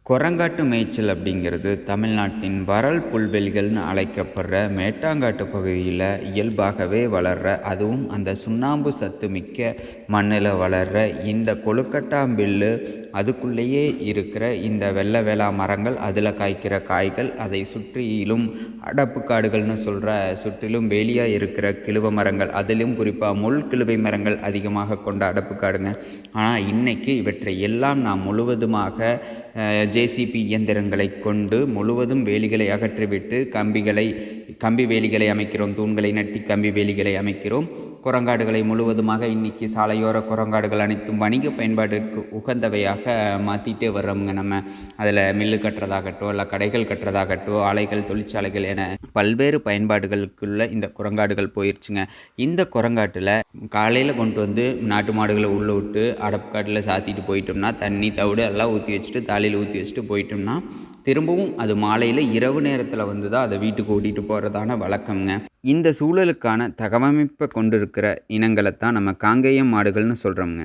குரங்காட்டு மேய்ச்சல் அப்படிங்கிறது தமிழ்நாட்டின் வறள் புல்வெளிகள்னு அழைக்கப்படுற மேட்டாங்காட்டு பகுதியில் இயல்பாகவே வளர்கிற, அதுவும் அந்த சுண்ணாம்பு சத்து மிக்க மண்ணில் வளர்கிற இந்த கொழுக்கட்டாம்பில்லு, அதுக்குள்ளேயே இருக்கிற இந்த வெள்ளை வேளா மரங்கள், அதில் காய்க்கிற காய்கள், அதை சுற்றிலும் அடப்பு காடுகள்னு சொல்கிற சுற்றிலும் வேலியாக இருக்கிற கிழுவ மரங்கள், அதிலும் குறிப்பாக முள் கிழுவை மரங்கள் அதிகமாக கொண்ட அடப்பு காடுங்க. ஆனால் இன்றைக்கி இவற்றை எல்லாம் நாம் முழுவதுமாக ஜேசிபி இயந்திரங்களை கொண்டு முழுவதும் வேலிகளை அகற்றிவிட்டு கம்பி வேலிகளை அமைக்கிறோம். தூண்களை நட்டி கம்பி வேலிகளை அமைக்கிறோம். குரங்காடுகளை முழுவதுமாக இன்றைக்கி சாலையோர குரங்காடுகள் அனைத்தும் வணிக பயன்பாட்டிற்கு உகந்தவையாக மாற்றிட்டே வர்றோம்ங்க. நம்ம அதில் மில்லு கட்டுறதாகட்டும், இல்லை கடைகள் கட்டுறதாகட்டும், ஆலைகள், தொழிற்சாலைகள் என பல்வேறு பயன்பாடுகளுக்குள்ள இந்த குரங்காடுகள் போயிடுச்சுங்க. இந்த குரங்காட்டில் காலையில் கொண்டு வந்து நாட்டு மாடுகளை உள்ளே விட்டு அடப்புக்காட்டில் சாத்திட்டு போயிட்டோம்னா, தண்ணி தவிடு எல்லாம் ஊற்றி வச்சுட்டு தாலியில் ஊற்றி வச்சுட்டு போயிட்டோம்னா, திரும்பவும் அது மாலையில் இரவு நேரத்தில் வந்து தான் அதை வீட்டுக்கு ஓட்டிகிட்டு போகிறதான வழக்கம்ங்க. இந்த சூழலுக்கான தகவமைப்பை கொண்டிருக்கிற இனங்களை தான் நம்ம காங்கேயம் மாடுகள்னு சொல்கிறோம்ங்க.